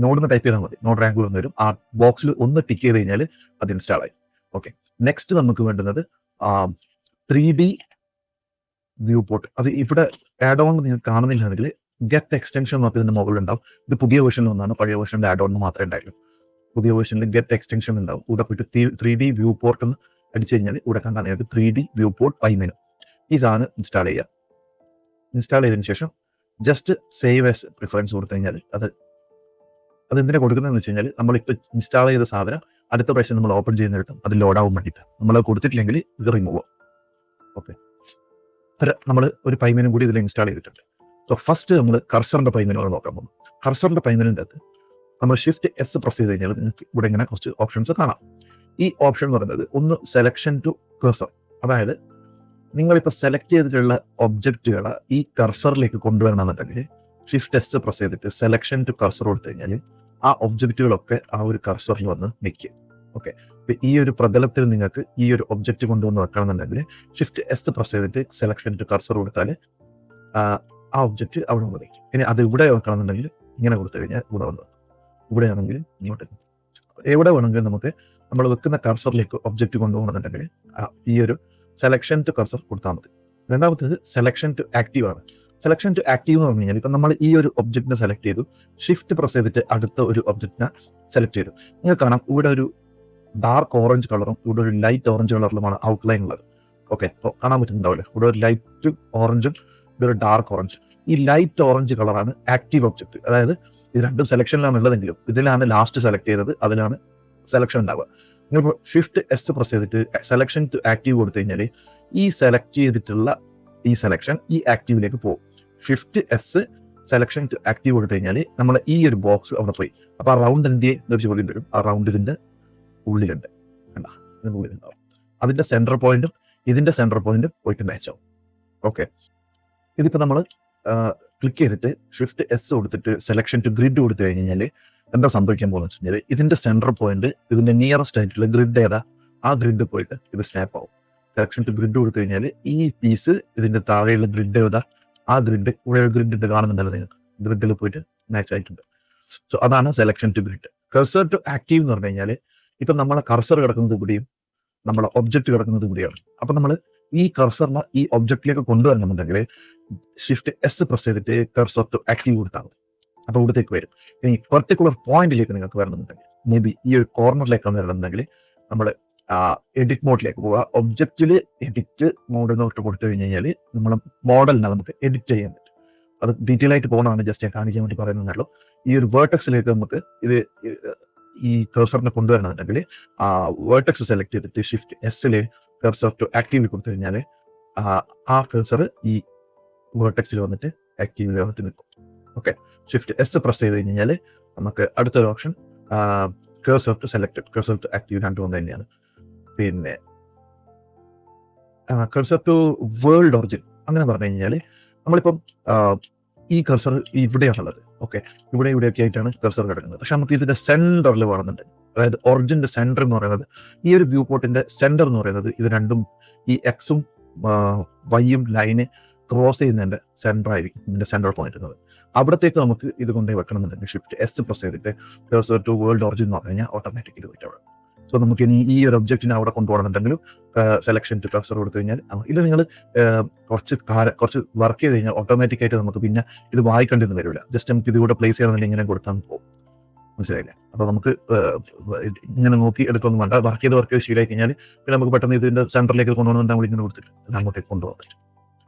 നോഡിന് ടൈപ്പ് ചെയ്താൽ മതി. നോഡ് റാങ്കുലർ എന്ന് വരും. ആ ബോക്സിൽ ഒന്ന് ടിക്ക് ചെയ്ത് കഴിഞ്ഞാൽ അത് ഇൻസ്റ്റാൾ ആയി. ഓക്കെ, നെക്സ്റ്റ് നമുക്ക് വേണ്ടുന്നത് 3D വ്യൂ പോർട്ട്. അത് ഇവിടെ ആഡ് ഓൺ നിങ്ങൾ കാണുന്നില്ലെങ്കിൽ ഗെറ്റ് എക്സ്റ്റൻഷൻ നോക്കി ഇതിന്റെ മുകളിൽ ഉണ്ടാവും. ഇത് പുതിയ വേർഷനിൽ ഒന്നാണ്, പഴയ വേർഷനിൽ ആഡ് ഓൺ മാത്രമേ ഉണ്ടായുള്ളൂ. പുതിയ വേർഷനിൽ ഗെറ്റ് എക്സ്റ്റൻഷൻ ഉണ്ടാവും. ഇവിടെ പോയിട്ട് 3D വ്യൂ പോർട്ട് എന്ന് അടിച്ചു കഴിഞ്ഞാൽ ഇവിടെ കണ്ടാൽ നിങ്ങൾക്ക് 3D വ്യൂ പോർട്ട് പൈമെനു ഈ സാധനം ഇൻസ്റ്റാൾ ചെയ്യുക. ഇൻസ്റ്റാൾ ചെയ്തതിന് ശേഷം ജസ്റ്റ് സേവ് ആസ് പ്രിഫറൻസ് കൊടുത്തു കഴിഞ്ഞാൽ അത് എന്തിനാ കൊടുക്കുന്നതെന്ന് വെച്ച് കഴിഞ്ഞാൽ നമ്മളിപ്പോൾ ഇൻസ്റ്റാൾ ചെയ്ത സാധനം അടുത്ത പ്രാവശ്യം നമ്മൾ ഓപ്പൺ ചെയ്യുന്നിടത്ത് അത് ലോഡാവാൻ വേണ്ടിയിട്ട്. നമ്മൾ കൊടുത്തിട്ടില്ലെങ്കിൽ ഇത് റിമൂവ് ആവും. ഓക്കെ, നമ്മൾ ഒരു പൈമെനും കൂടി ഇതിൽ ഇൻസ്റ്റാൾ ചെയ്തിട്ടുണ്ട്. സോ ഫസ്റ്റ് നമ്മൾ കർസറിന്റെ പൈമെനുകൾ നോക്കാൻ പോകും. കർസറിന്റെ പൈമെനിൻ്റെ അകത്ത് നമ്മൾ ഷിഫ്റ്റ് എസ് പ്രസ് ചെയ്ത് കഴിഞ്ഞാൽ നിങ്ങൾക്ക് ഇവിടെ ഇങ്ങനെ കുറച്ച് ഓപ്ഷൻസ് കാണാം. ഈ ഓപ്ഷൻ എന്ന് പറയുന്നത് ഒന്ന് സെലക്ഷൻ ടു കർസർ, അതായത് നിങ്ങളിപ്പോൾ സെലക്ട് ചെയ്തിട്ടുള്ള ഒബ്ജക്റ്റുകളെ ഈ കർസറിലേക്ക് കൊണ്ടുവരണമെന്നുണ്ടെങ്കിൽ ഷിഫ്റ്റ് എസ് പ്രസ് ചെയ്തിട്ട് സെലക്ഷൻ ടു കർസർ കൊടുത്തു കഴിഞ്ഞാൽ ആ ഒബ്ജക്റ്റുകളൊക്കെ ആ ഒരു കർസറിൽ വന്ന് നിൽക്കും. ഓക്കെ, ഇപ്പം ഈ ഒരു പ്രതലത്തിൽ നിങ്ങൾക്ക് ഈ ഒരു ഒബ്ജക്റ്റ് കൊണ്ടുവന്ന് വെക്കണമെന്നുണ്ടെങ്കിൽ ഷിഫ്റ്റ് എസ് പ്രസ് ചെയ്തിട്ട് സെലക്ഷൻ ടു കർസർ കൊടുത്താൽ ആ ഒബ്ജക്റ്റ് അവിടെ വന്ന് നിൽക്കും. ഇനി അത് ഇവിടെ വെക്കണമെന്നുണ്ടെങ്കിൽ ഇങ്ങനെ കൊടുത്തു കഴിഞ്ഞാൽ ഇവിടെ വന്ന്, ഇവിടെ ആണെങ്കിൽ ഇങ്ങോട്ട്, എവിടെ വേണമെങ്കിലും നമുക്ക് നമ്മൾ വെക്കുന്ന കർസറിലേക്ക് ഒബ്ജക്റ്റ് കൊണ്ടുപോകണമെന്നുണ്ടെങ്കിൽ ഈ ഒരു സെലക്ഷൻ ടു കർസർ കൊടുത്താൽ മതി. രണ്ടാമത്തേത് സെലക്ഷൻ ടു ആക്റ്റീവ് ആണ്. സെലക്ഷൻ ടു ആക്റ്റീവ് എന്ന് പറഞ്ഞു കഴിഞ്ഞാൽ ഇപ്പം നമ്മൾ ഈ ഒരു ഒബ്ജക്റ്റിനെ സെലക്ട് ചെയ്തു, ഷിഫ്റ്റ് പ്രസ് ചെയ്തിട്ട് അടുത്ത ഒരു ഒബ്ജക്റ്റിനെ സെലക്ട് ചെയ്തു. നിങ്ങൾക്ക് കാണാം ഇവിടെ ഒരു ഡാർക്ക് ഓറഞ്ച് കളറും ഇവിടെ ഒരു ലൈറ്റ് ഓറഞ്ച് കളറിലുമാണ് ഔട്ട്ലൈൻ ഉള്ളത്. ഓക്കെ, അപ്പോൾ കാണാൻ പറ്റുന്നുണ്ടാവില്ലേ, ഇവിടെ ഒരു ലൈറ്റ് ഓറഞ്ചും ഇവിടെ ഒരു ഡാർക്ക് ഓറഞ്ച്. ഈ ലൈറ്റ് ഓറഞ്ച് കളറാണ് ആക്റ്റീവ് ഒബ്ജക്റ്റ്. അതായത് ഇത് രണ്ടും സെലക്ഷനിലാണ് ഉള്ളതെങ്കിലും ഇതിലാണ് ലാസ്റ്റ് സെലക്ട് ചെയ്തത്, അതിലാണ് സെലക്ഷൻ ഉണ്ടാവുക. നിങ്ങളിപ്പോൾ ഷിഫ്റ്റ് എസ് പ്രസ് ചെയ്തിട്ട് സെലക്ഷൻ ടു ആക്റ്റീവ് കൊടുത്തു കഴിഞ്ഞാൽ ഈ സെലക്ട് ചെയ്തിട്ടുള്ള ഈ സെലക്ഷൻ ഈ ആക്റ്റീവിലേക്ക് പോകും. Shift S selection to active കൊടുത്തു കഴിഞ്ഞാൽ നമ്മൾ ഈ ഒരു ബോക്സ് അവിടെ പോയി. അപ്പോൾ ആ റൗണ്ട് എന്തിയെ ഒരു ചോദ്യം വരും. ആ റൗണ്ട് ഇതിന്റെ ഉള്ളിലുണ്ട്, കണ്ടാ, ഇതിന്റെ ഉള്ളിലുണ്ടാവും. അതിന്റെ സെന്റർ പോയിന്റും ഇതിന്റെ സെന്റർ പോയിന്റും പോയിട്ട് മാച്ച് ആവും. ഓക്കെ, ഇതിപ്പോൾ നമ്മൾ ക്ലിക്ക് ചെയ്തിട്ട് ഷിഫ്റ്റ് എസ് കൊടുത്തിട്ട് സെലക്ഷൻ ടു ഗ്രിഡ് കൊടുത്തു കഴിഞ്ഞാൽ എന്താ സംഭവിക്കാൻ പോകുന്നത് വെച്ച് കഴിഞ്ഞാൽ ഇതിന്റെ സെന്റർ പോയിന്റ് ഇതിന്റെ നിയറസ്റ്റ് ആയിട്ടുള്ള ഗ്രിഡ് ഏതാ ആ ഗ്രിഡ് പോയിട്ട് ഇത് സ്നാപ്പ് ആവും. സെലക്ഷൻ ടു ഗ്രിഡ് കൊടുത്തു കഴിഞ്ഞാൽ ഈ പീസ് ഇതിന്റെ താഴെയുള്ള ഗ്രിഡ് ഏതാ ആ ഗ്രിഡ്, ഇവിടെ ഒരു ഗ്രിഡ് കാണുന്നുണ്ടല്ലോ നിങ്ങൾക്ക്, ഗ്രിഡിൽ പോയിട്ട് മാച്ച് ആയിട്ടുണ്ട്. സോ അതാണ് selection to grid. Cursor to active എന്ന് പറഞ്ഞു കഴിഞ്ഞാൽ ഇപ്പം നമ്മളെ കർസർ കിടക്കുന്നത് ഇവിടെയും നമ്മളെ ഒബ്ജക്റ്റ് കിടക്കുന്നത് ഇവിടെയാണ്. അപ്പൊ നമ്മൾ ഈ കർസറിനെ ഈ ഒബ്ജക്റ്റിലേക്ക് കൊണ്ടുവരണമെന്നുണ്ടെങ്കിൽ ഷിഫ്റ്റ് എസ് പ്രസ് ചെയ്തിട്ട് കർസർ ടു ആക്റ്റീവ് കൊടുത്താൽ മതി. അപ്പോൾ ഇവിടത്തേക്ക് വരും. ഇനി പെർട്ടിക്കുലർ പോയിന്റിലേക്ക് നിങ്ങൾക്ക് വരണമെന്നുണ്ടെങ്കിൽ, മേ ബി ഈ ഒരു കോർണറിലേക്കാണ് വരണമെന്നുണ്ടെങ്കിൽ നമ്മൾ എഡിറ്റ് മോഡിലേക്ക് പോവുക. ഒബ്ജക്റ്റിൽ എഡിറ്റ് മോഡ് എന്ന് കൊടുത്തു കഴിഞ്ഞ് കഴിഞ്ഞാൽ നമ്മളെ മോഡലിനെ നമുക്ക് എഡിറ്റ് ചെയ്യാൻ പറ്റും. അത് ഡീറ്റെയിൽ ആയിട്ട് പോകുന്നതാണ്, ജസ്റ്റ് ഞാൻ കാണിക്കാൻ വേണ്ടി പറയുന്നതല്ലോ. ഈ ഒരു വേർട്ടെക്സിലേക്ക് നമുക്ക് ഇത് ഈ കർസറിനെ കൊണ്ടുവരണമെന്നുണ്ടെങ്കിൽ വേർട്ടെക്സ് സെലക്ട് ചെയ്തിട്ട് ഷിഫ്റ്റ് എസ്സിൽ കർസർ ടു ആക്റ്റീവ് കൊടുത്തു കഴിഞ്ഞാൽ ആ കർസർ ഈ വേർട്ടെക്സിൽ വന്നിട്ട് ആക്റ്റീവിൽ വന്നിട്ട് നിൽക്കും. ഓക്കെ, ഷിഫ്റ്റ് എസ് പ്രസ് ചെയ്ത് കഴിഞ്ഞാൽ നമുക്ക് അടുത്തൊരു option cursor to selected, cursor to active രണ്ടും ഒന്ന് തന്നെയാണ്. പിന്നെ കർസർ ടു വേൾഡ് ഒറിജിൻ അങ്ങനെ പറഞ്ഞു കഴിഞ്ഞാൽ നമ്മളിപ്പം ഈ കർസർ ഇവിടെയാണുള്ളത്. ഓക്കെ, ഇവിടെയൊക്കെ ആയിട്ടാണ് കർസർ കിടക്കുന്നത്. പക്ഷെ നമുക്ക് ഇതിന്റെ സെന്ററിൽ വേണമെന്നുണ്ട്, അതായത് ഒറിജിന്റെ സെന്റർ എന്ന് പറയുന്നത് ഈ ഒരു വ്യൂ പോർട്ടിന്റെ സെന്റർ എന്ന് പറയുന്നത് ഇത് രണ്ടും ഈ എക്സും വൈയും ലൈന് ക്രോസ് ചെയ്യുന്നതിന്റെ സെന്റർ ആയിരിക്കും ഇതിന്റെ സെന്റർ പോയിന്റ് എന്നത്. അവിടത്തേക്ക് നമുക്ക് ഇത് കൊണ്ടുപോയി വെക്കണമെന്നുണ്ടെങ്കിൽ ഷിഫ്റ്റ് എസ് പ്രസ് ചെയ്തിട്ട് കർസർ ടു വേൾഡ് ഒറിജിൻ എന്ന് പറഞ്ഞു കഴിഞ്ഞാൽ ഓട്ടോമാറ്റിക് ഇത് പോയിട്ട് അവിടെ. സോ നമുക്ക് ഇനി ഈ ഒരു ഒബ്ജക്റ്റിനെ അവിടെ കൊണ്ടുപോകണമെന്നുണ്ടെങ്കിലും സെലക്ഷൻ ടു കർസർ കൊടുത്തു കഴിഞ്ഞാൽ ഇത് നിങ്ങൾ കുറച്ച് വർക്ക് ചെയ്ത് കഴിഞ്ഞാൽ ഓട്ടോമാറ്റിക് ആയിട്ട് നമുക്ക് പിന്നെ ഇത് വായിക്കേണ്ടെന്ന് വരില്ല. ജസ്റ്റ് നമുക്ക് ഇതിലൂടെ പ്ലേസ് ചെയ്യണമെന്നുണ്ടെങ്കിൽ ഇങ്ങനെ കൊടുത്താൽ പോകും. മനസ്സിലായില്ലേ? അപ്പോൾ നമുക്ക് ഇങ്ങനെ നോക്കി എടുക്കൊന്നും വേണ്ട. വർക്ക് ചെയ്ത് ശീലമായി കഴിഞ്ഞാൽ പിന്നെ നമുക്ക് പെട്ടെന്ന് ഇതിന്റെ സെന്ററിലേക്ക് കൊണ്ടുപോകണമെന്ന് നമ്മൾ ഇങ്ങനെ കൊടുത്തിട്ട് അങ്ങോട്ടേക്ക് കൊണ്ടുപോകാൻ പറ്റും.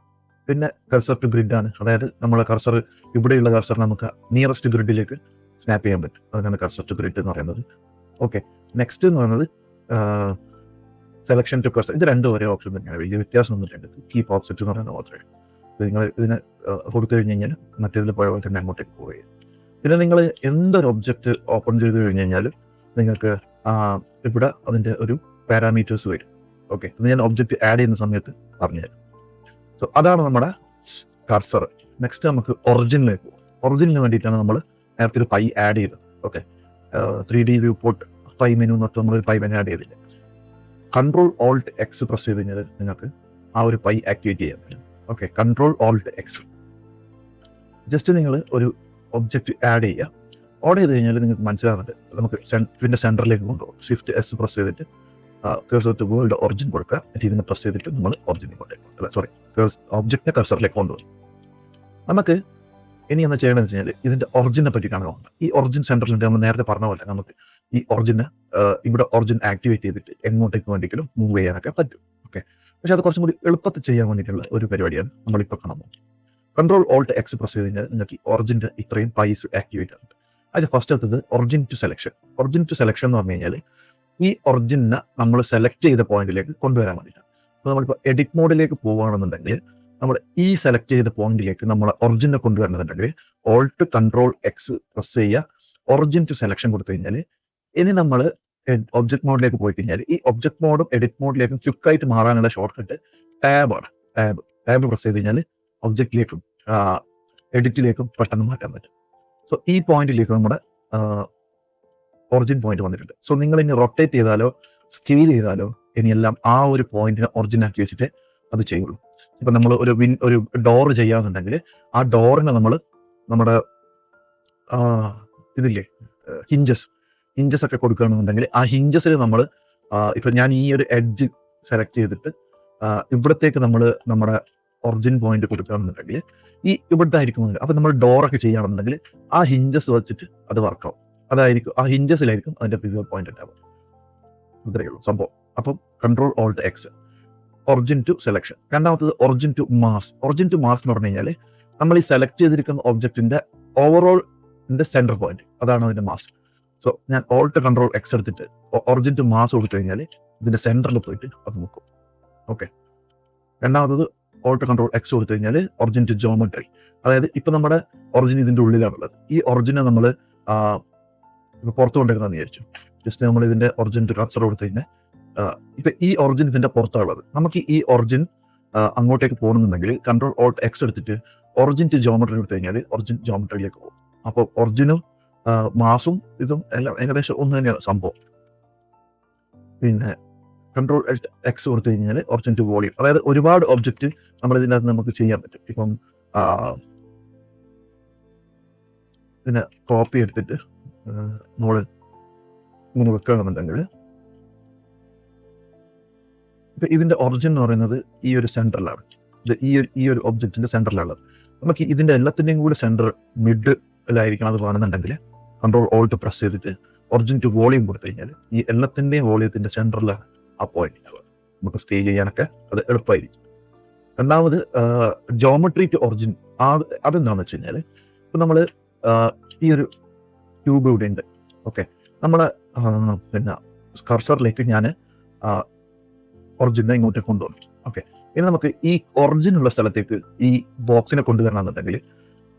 പിന്നെ കർസർ ടു ഗ്രിഡ് ആണ്, അതായത് നമ്മളെ കർസർ ഇവിടെയുള്ള കർസർ നമുക്ക് നിയറസ്റ്റ് ഗ്രിഡിലേക്ക് സ്നാപ്പ് ചെയ്യാൻ പറ്റും. അതിനാണ് കർസർ ടു ഗ്രിഡ് എന്ന് പറയുന്നത്. ഓക്കെ, നെക്സ്റ്റ് എന്ന് പറയുന്നത് സെലക്ഷൻ ടു കർസർ. ഇത് രണ്ടും ഒരേ ഓപ്ഷൻ തന്നെയാണ്, വലിയ വ്യത്യാസം ഒന്നുമില്ല. കീപ്പ് ഓപ്സെറ്റ് എന്ന് പറയുന്ന ഓപ്ഷൻ നിങ്ങൾ ഇതിനെ കൊടുത്തു കഴിഞ്ഞ് കഴിഞ്ഞാൽ മറ്റേതിൽ പോയ പോലെ തന്നെ അങ്ങോട്ടേക്ക് പോവുകയും. പിന്നെ നിങ്ങൾ എന്തൊരു ഒബ്ജക്റ്റ് ഓപ്പൺ ചെയ്ത് കഴിഞ്ഞ് കഴിഞ്ഞാലും നിങ്ങൾക്ക് ഇവിടെ അതിൻ്റെ ഒരു പാരാമീറ്റേഴ്സ് വരും. ഓക്കെ, അത് ഞാൻ ഒബ്ജക്റ്റ് ആഡ് ചെയ്യുന്ന സമയത്ത് പറഞ്ഞുതരാം. സോ അതാണ് നമ്മുടെ കർസർ. നെക്സ്റ്റ് നമുക്ക് ഒറിജിനിലേക്ക് പോകും. ഒറിജിനു വേണ്ടിയിട്ടാണ് നമ്മൾ നേരത്തെ ഒരു പൈ ആഡ് ചെയ്തത്. Okay, 3D view port pi menu എന്നൊക്കെ നമ്മൾ പൈ മെനു ആഡ് ചെയ്തില്ല. കൺട്രോൾ ഓൾട്ട് എക്സ് പ്രസ് ചെയ്ത് കഴിഞ്ഞാൽ നിങ്ങൾക്ക് ആ ഒരു പൈ ആക്ടിവേറ്റ് ചെയ്യാൻ പറ്റും. Okay, control alt X. Just നിങ്ങൾ ഒരു ഒബ്ജക്റ്റ് ആഡ് ചെയ്യുക. ഓർഡർ ചെയ്ത് കഴിഞ്ഞാൽ നിങ്ങൾക്ക് മനസ്സിലാകുന്നുണ്ട് നമുക്ക് ഇതിൻ്റെ സെൻറ്ററിലേക്ക് കൊണ്ടുപോകും. ഷിഫ്റ്റ് എസ് പ്രസ് ചെയ്തിട്ട് കഴ്സർ ടു വേൾഡ് ഒറിജിൻ കൊടുക്കുക. എന്നിട്ട് ഇതിനെ പ്രസ് ചെയ്തിട്ട് നമ്മൾ ഒറിജിൻ ഒബ്ജക്റ്റിനെ കഴ്സറിലേക്ക് കൊണ്ടുപോകും. നമുക്ക് ഇനി എന്താ ചെയ്യണമെന്ന് വെച്ച് കഴിഞ്ഞാൽ ഇതിൻ്റെ ഒറിജിനെ പറ്റിയിട്ടാണ് നോക്കുന്നത്. ഈ ഒറിജിൻ സെൻറ്ററിലുണ്ട്. നമ്മൾ നേരത്തെ പറഞ്ഞ പോലെ നമുക്ക് ഈ ഒറിജിനെ ഇവിടെ ഒറിജിൻ ആക്ടിവേറ്റ് ചെയ്തിട്ട് എങ്ങോട്ടേക്ക് വേണ്ടിയെങ്കിലും മൂവ് ചെയ്യാനൊക്കെ പറ്റും. ഓക്കെ, പക്ഷെ അത് കുറച്ചും കൂടി എളുപ്പത്തിൽ ചെയ്യാൻ വേണ്ടിയിട്ടുള്ള ഒരു പരിപാടിയാണ് നമ്മളിപ്പോൾ കാണുന്നത്. കൺട്രോൾ ഓൾട്ട് എക്സ് പ്രസ് ചെയ്ത് കഴിഞ്ഞാൽ നിങ്ങൾക്ക് ഈ ഒറിജിൻ്റെ ഇത്രയും പൈസ് ആക്ടിവേറ്റ് ആകുന്നുണ്ട്. അത് ഫസ്റ്റ് എടുത്തത് origin to selection. Origin to selection എന്ന് പറഞ്ഞു കഴിഞ്ഞാൽ ഈ ഒറിജിനെ നമ്മൾ സെലക്ട് ചെയ്ത പോയിന്റിലേക്ക് കൊണ്ടുവരാൻ വേണ്ടിയിട്ടാണ്. അപ്പോൾ നമ്മളിപ്പോൾ എഡിറ്റ് മോഡിലേക്ക് പോവുകയാണെന്നുണ്ടെങ്കിൽ നമ്മൾ ഈ സെലക്ട് ചെയ്ത പോയിന്റിലേക്ക് നമ്മൾ ഒറിജിനെ കൊണ്ടുവരണമെന്നുണ്ടെങ്കിൽ ഓൾട്ട് കൺട്രോൾ എക്സ് പ്രസ് ചെയ്യുക, ഒറിജിൻ ടു സെലക്ഷൻ കൊടുത്തു കഴിഞ്ഞാൽ ഇനി നമ്മൾ ഒബ്ജക്ട് മോഡിലേക്ക് പോയി കഴിഞ്ഞാൽ ഈ ഒബ്ജക്ട് മോഡും എഡിറ്റ് മോഡിലേക്കും ക്വിക്കായിട്ട് മാറാനുള്ള ഷോർട്ട് കട്ട് ടാബാണ്. ടാബ് പ്രസ് ചെയ്ത് കഴിഞ്ഞാൽ ഒബ്ജക്റ്റിലേക്കും എഡിറ്റിലേക്കും പെട്ടെന്ന് മാറ്റാൻ പറ്റും. സോ ഈ പോയിന്റിലേക്ക് നമ്മുടെ ഒറിജിൻ പോയിന്റ് വന്നിട്ടുണ്ട്. സോ നിങ്ങൾ ഇനി റൊട്ടേറ്റ് ചെയ്താലോ സ്കെയിൽ ചെയ്താലോ ഇനിയെല്ലാം ആ ഒരു പോയിന്റിനെ ഒറിജിൻ ആക്കി വെച്ചിട്ട് അത് ചെയ്യുള്ളൂ. ഇപ്പം നമ്മൾ ഒരു ഡോർ ചെയ്യാന്നുണ്ടെങ്കിൽ ആ ഡോറിനെ നമ്മൾ നമ്മുടെ ഇതില്ലേ ഹിഞ്ചസ് ഒക്കെ കൊടുക്കുകയാണെന്നുണ്ടെങ്കിൽ ആ ഹിഞ്ചസിൽ നമ്മൾ ഇപ്പം ഞാൻ ഈ ഒരു എഡ്ജ് സെലക്ട് ചെയ്തിട്ട് ഇവിടത്തേക്ക് നമ്മൾ നമ്മുടെ ഒറിജിൻ പോയിന്റ് കൊടുക്കുകയാണെന്നുണ്ടെങ്കിൽ ഈ ഇവിടുത്തെ ആയിരിക്കും. അപ്പം നമ്മൾ ഡോറൊക്കെ ചെയ്യുകയാണെന്നുണ്ടെങ്കിൽ ആ ഹിഞ്ചസ് വെച്ചിട്ട് അത് വർക്കാവും. അതായിരിക്കും ആ ഹിഞ്ചസിലായിരിക്കും അതിന്റെ പ്രിവ്യൂ പോയിന്റ് ഉണ്ടാവുക. ഇത്രയേ ഉള്ളൂ സംഭവം. അപ്പം control alt X origin to selection. രണ്ടാമത്തത് origin to mass. Origin to mass എന്ന് പറഞ്ഞു കഴിഞ്ഞാൽ നമ്മൾ ഈ സെലക്ട് ചെയ്തിരിക്കുന്ന ഒബ്ജക്റ്റിന്റെ ഓവറോൾ സെന്റർ പോയിന്റ്, അതാണ് അതിന്റെ മാസ്. സോ ഞാൻ ഓൾട്ട് കൺട്രോൾ എക്സ് എടുത്തിട്ട് ഒറിജിൻ ടു മാസ് കൊടുത്തു കഴിഞ്ഞാൽ ഇതിന്റെ സെന്ററിൽ പോയിട്ട് അത് നോക്കും. ഓക്കെ, രണ്ടാമത്തത് ഓൾട്ട് കൺട്രോൾ എക്സ് കൊടുത്തു കഴിഞ്ഞാൽ ഒറിജിൻ ടു ജോമെട്രി. അതായത് ഇപ്പൊ നമ്മുടെ ഒറിജിൻ ഇതിന്റെ ഉള്ളിലാണുള്ളത്. ഈ ഒറിജിനെ നമ്മൾ പുറത്തു കൊണ്ടിരുന്നെന്ന് വിചാരിച്ചു. ജസ്റ്റ് നമ്മൾ ഇതിന്റെ ഒറിജിൻ ടു കൺസർ കൊടുത്തു കഴിഞ്ഞാൽ ഇപ്പൊ ഈ ഒറിജിൻ ഇതിന്റെ പുറത്താണുള്ളത്. നമുക്ക് ഈ ഒറിജിൻ അങ്ങോട്ടേക്ക് പോകണമെന്നുണ്ടെങ്കിൽ കൺട്രോൾ ഓൾട്ട് എക്സ് എടുത്തിട്ട് ഒറിജിൻ ടു ജോമെട്രി എടുത്തു കഴിഞ്ഞാൽ ഒറിജിൻ ജോമെട്രിയിലേക്ക് പോകും. അപ്പോൾ ഒറിജിനും മാസും ഇതും എല്ലാം ഏകദേശം ഒന്ന് തന്നെയാണ് സംഭവം. പിന്നെ കൺട്രോൾ എക്സ് കൊടുത്തു കഴിഞ്ഞാൽ ഒറിജിൻ ടു വോളിയം. അതായത് ഒരുപാട് ഒബ്ജക്റ്റ് നമ്മൾ ഇതിനകത്ത് നമുക്ക് ചെയ്യാൻ പറ്റും. ഇപ്പം ഇതിനെ കോപ്പി എടുത്തിട്ട് നമ്മൾ ഇങ്ങനെ വെക്കുകയാണെന്നുണ്ടെങ്കിൽ ഇപ്പം ഇതിന്റെ ഒറിജിൻ എന്ന് പറയുന്നത് ഈ ഒരു സെന്ററിലാണ്. ഇത് ഈ ഒരു ഒബ്ജക്റ്റിന്റെ സെന്ററിലുള്ളത്. നമുക്ക് ഇതിന്റെ എല്ലാത്തിൻ്റെയും കൂടെ സെന്റർ മിഡിലായിരിക്കണം അത് വേണമെന്നുണ്ടെങ്കിൽ കൺട്രോൾ ഓൾട്ട് പ്രസ് ചെയ്തിട്ട് ഒറിജിൻ ടു വോളിയം കൊടുത്തു കഴിഞ്ഞാൽ ഈ എല്ലാത്തിൻ്റെയും വോളിയത്തിന്റെ സെന്ററിലാണ് ആ പോയിന്റ് ഉണ്ടാവുക. നമുക്ക് സ്റ്റേ ചെയ്യാനൊക്കെ അത് എളുപ്പമായിരിക്കും. രണ്ടാമത് ജോമെട്രി ടു ഒറിജിൻ. അതെന്താണെന്ന് വെച്ച് കഴിഞ്ഞാൽ ഇപ്പം നമ്മൾ ഈ ഒരു ക്യൂബ് ഇവിടെ ഉണ്ട്. ഓക്കെ, നമ്മൾ പിന്നെ കർസറിലേക്ക് ഞാൻ ഒറിജിനെ ഇങ്ങോട്ട് കൊണ്ടുവന്നു. ഓക്കെ, ഇനി നമുക്ക് ഈ ഒറിജിനുള്ള സ്ഥലത്തേക്ക് ഈ ബോക്സിനെ കൊണ്ടുവരണമെന്നുണ്ടെങ്കിൽ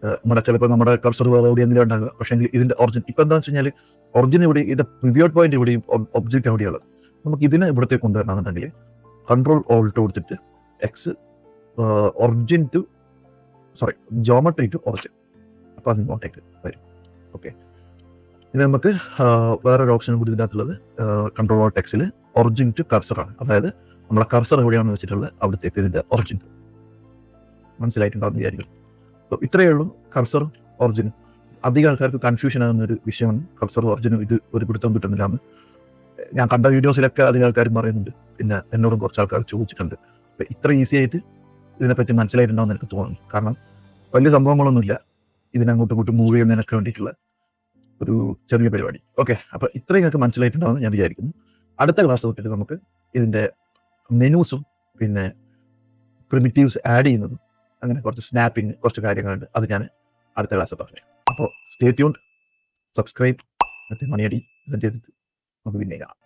നമ്മുടെ ചിലപ്പോൾ നമ്മുടെ കർസർ വേറെ എവിടെയെങ്കിലും ഉണ്ടാകുക. പക്ഷേ ഇതിന്റെ ഒറിജിൻ ഇപ്പം എന്താണെന്ന് വെച്ച് കഴിഞ്ഞാൽ ഒറിജിൻ ഇവിടെ ഇതിന്റെ പ്രിവ്യൂഡ് പോയിന്റ് ഇവിടെയും ഒബ്ജക്റ്റ് എവിടെയുള്ളത്. നമുക്ക് ഇതിനെ ഇവിടത്തേക്ക് കൊണ്ടുവരണമെന്നുണ്ടെങ്കിൽ കൺട്രോൾ ഓൾട്ട് കൊടുത്തിട്ട് X origin to geometry to origin. അപ്പോൾ അത് ഇങ്ങോട്ടേക്ക് വരും. ഓക്കെ, ഇനി നമുക്ക് വേറൊരു ഓപ്ഷൻ കൂടി ഇതിനകത്തുള്ളത് കൺട്രോൾ ഓൾട്ട് എക്സിൽ ഒറിജിൻ ടു കർസറാണ്. അതായത് നമ്മളെ കർസർ എവിടെയാണെന്ന് വെച്ചിട്ടുള്ളത് അവിടത്തേക്ക് ഇതിന്റെ ഒറിജിൻ. മനസ്സിലായിട്ടുണ്ടാകുന്ന വിചാരിക്കും. അപ്പോൾ ഇത്രയേ ഉള്ളൂ കർസറും ഒറിജിനും. അധികം ആൾക്കാർക്ക് കൺഫ്യൂഷൻ ആകുന്ന ഒരു വിഷയമാണ് കർസറും ഒറിജിനും. ഇത് ഒരു പിടുത്തം കിട്ടുന്നില്ലാന്ന് ഞാൻ കണ്ട വീഡിയോസിലൊക്കെ അധികം ആൾക്കാരും പറയുന്നുണ്ട്. പിന്നെ എന്നോടും കുറച്ച് ആൾക്കാർ ചോദിച്ചിട്ടുണ്ട്. അപ്പോൾ ഇത്ര ഈസി ആയിട്ട് ഇതിനെപ്പറ്റി മനസ്സിലായിട്ടുണ്ടാവുമെന്ന് എനിക്ക് തോന്നുന്നു. കാരണം വലിയ സംഭവങ്ങളൊന്നുമില്ല. ഇതിനങ്ങോട്ടും ഇങ്ങോട്ടും മൂവ് ചെയ്യുന്നതിനൊക്കെ വേണ്ടിയിട്ടുള്ള ഒരു ചെറിയ പരിപാടി. ഓക്കെ, അപ്പോൾ ഇത്രയും നിങ്ങൾക്ക് മനസ്സിലായിട്ടുണ്ടാവുമെന്ന് ഞാൻ വിചാരിക്കുന്നു. അടുത്ത ക്ലാസ് തൊട്ടിട്ട് നമുക്ക് ഇതിൻ്റെ മെനൂസും പിന്നെ പ്രിമിറ്റീവ്സ് ആഡ് ചെയ്യുന്നതും അങ്ങനെ കുറച്ച് സ്നാപ്പിങ് കുറച്ച് കാര്യങ്ങളുണ്ട്. അത് ഞാൻ അടുത്ത ക്ലാസ് പറഞ്ഞു. അപ്പോൾ സ്റ്റേ ട്യൂൺഡ്, സബ്സ്ക്രൈബ്, മണിയടി ചെയ്തിട്ട് നമുക്ക് പിന്നെ കാണാം.